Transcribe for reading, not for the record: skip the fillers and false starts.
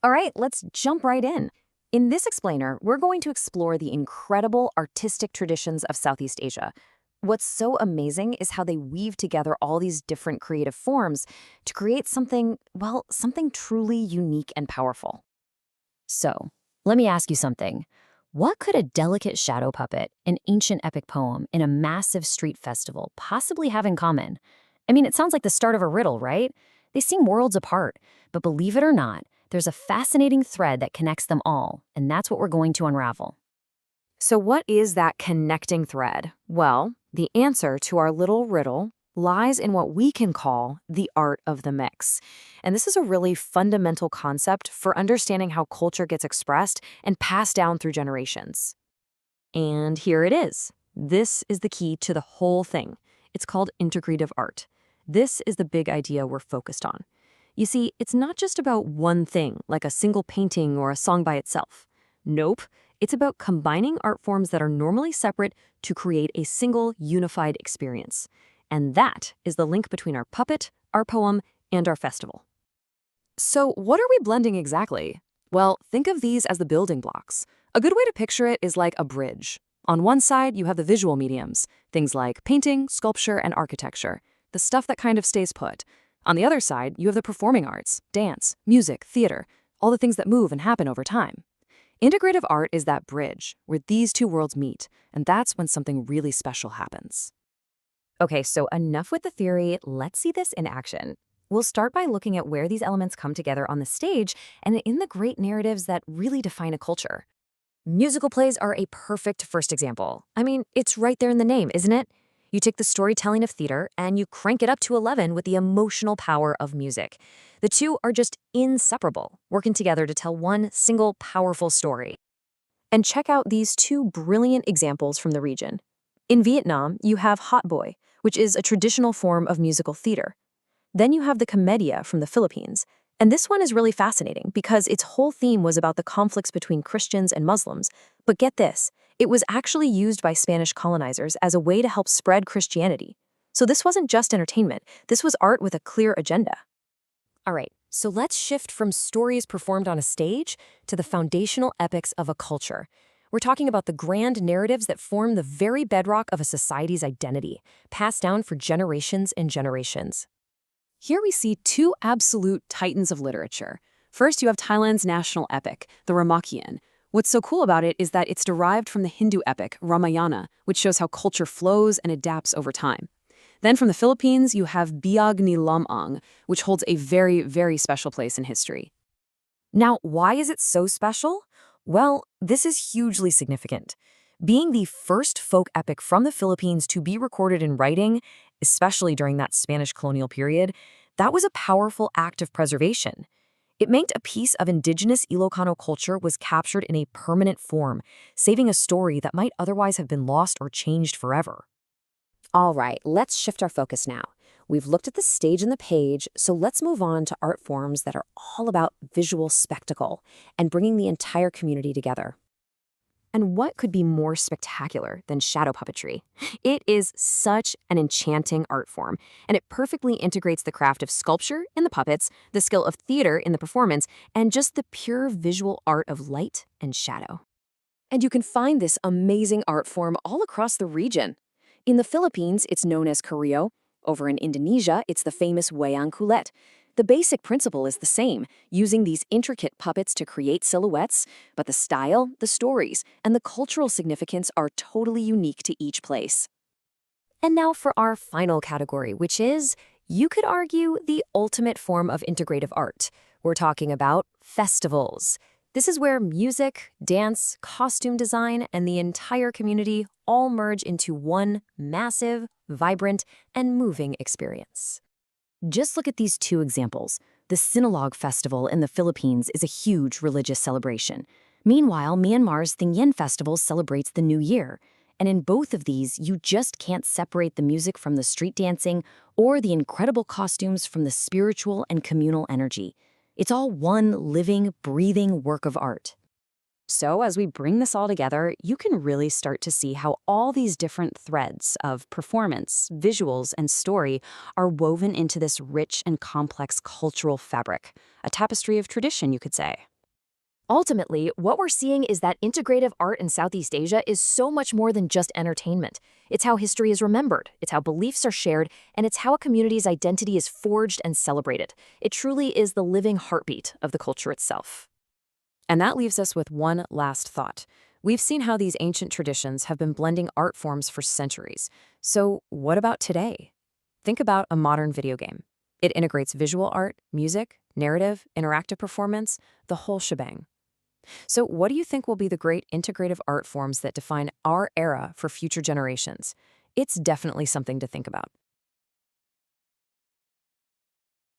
All right, let's jump right in. In this explainer, we're going to explore the incredible artistic traditions of Southeast Asia. What's so amazing is how they weave together all these different creative forms to create something, well, something truly unique and powerful. So, let me ask you something. What could a delicate shadow puppet, an ancient epic poem, and a massive street festival possibly have in common? I mean, it sounds like the start of a riddle, right? They seem worlds apart, but believe it or not, there's a fascinating thread that connects them all, and that's what we're going to unravel. So what is that connecting thread? Well, the answer to our little riddle lies in what we can call the art of the mix. And this is a really fundamental concept for understanding how culture gets expressed and passed down through generations. And here it is. This is the key to the whole thing. It's called integrative art. This is the big idea we're focused on. You see, it's not just about one thing, like a single painting or a song by itself. Nope. It's about combining art forms that are normally separate to create a single, unified experience. And that is the link between our puppet, our poem, and our festival. So what are we blending exactly? Well, think of these as the building blocks. A good way to picture it is like a bridge. On one side, you have the visual mediums, things like painting, sculpture, and architecture, the stuff that kind of stays put. On the other side, you have the performing arts, dance, music, theater, all the things that move and happen over time. Integrative art is that bridge where these two worlds meet, and that's when something really special happens. Okay, so enough with the theory, let's see this in action. We'll start by looking at where these elements come together on the stage and in the great narratives that really define a culture. Musical plays are a perfect first example. I mean, it's right there in the name, isn't it? You take the storytelling of theater and you crank it up to 11 with the emotional power of music. The two are just inseparable, working together to tell one single powerful story. And check out these two brilliant examples from the region. In Vietnam, you have Hot Boy, which is a traditional form of musical theater. Then you have the Comedia from the Philippines. And this one is really fascinating because its whole theme was about the conflicts between Christians and Muslims. But get this, it was actually used by Spanish colonizers as a way to help spread Christianity. So this wasn't just entertainment, this was art with a clear agenda. All right, so let's shift from stories performed on a stage to the foundational epics of a culture. We're talking about the grand narratives that form the very bedrock of a society's identity, passed down for generations and generations. Here we see two absolute titans of literature. First, you have Thailand's national epic, the Ramakien. What's so cool about it is that it's derived from the Hindu epic, Ramayana, which shows how culture flows and adapts over time. Then from the Philippines, you have Biag ni Lamang, which holds a very, very special place in history. Now, why is it so special? Well, this is hugely significant. Being the first folk epic from the Philippines to be recorded in writing, especially during that Spanish colonial period, that was a powerful act of preservation. It meant a piece of indigenous Ilocano culture was captured in a permanent form, saving a story that might otherwise have been lost or changed forever. All right, let's shift our focus now. We've looked at the stage and the page, so let's move on to art forms that are all about visual spectacle and bringing the entire community together. And what could be more spectacular than shadow puppetry? It is such an enchanting art form, and it perfectly integrates the craft of sculpture in the puppets, the skill of theater in the performance, and just the pure visual art of light and shadow. And you can find this amazing art form all across the region. In the Philippines, it's known as Carrillo. Over in Indonesia, it's the famous wayang kulit. The basic principle is the same, using these intricate puppets to create silhouettes, but the style, the stories, and the cultural significance are totally unique to each place. And now for our final category, which is, you could argue, the ultimate form of integrative art. We're talking about festivals. This is where music, dance, costume design, and the entire community all merge into one massive, vibrant, and moving experience. Just look at these two examples. The Sinulog Festival in the Philippines is a huge religious celebration. Meanwhile, Myanmar's Thingyen Festival celebrates the New Year. And in both of these, you just can't separate the music from the street dancing or the incredible costumes from the spiritual and communal energy. It's all one living, breathing work of art. So as we bring this all together, you can really start to see how all these different threads of performance, visuals, and story are woven into this rich and complex cultural fabric, a tapestry of tradition, you could say. Ultimately, what we're seeing is that integrative art in Southeast Asia is so much more than just entertainment. It's how history is remembered, it's how beliefs are shared, and it's how a community's identity is forged and celebrated. It truly is the living heartbeat of the culture itself. And that leaves us with one last thought. We've seen how these ancient traditions have been blending art forms for centuries. So what about today? Think about a modern video game. It integrates visual art, music, narrative, interactive performance, the whole shebang. So what do you think will be the great integrative art forms that define our era for future generations? It's definitely something to think about.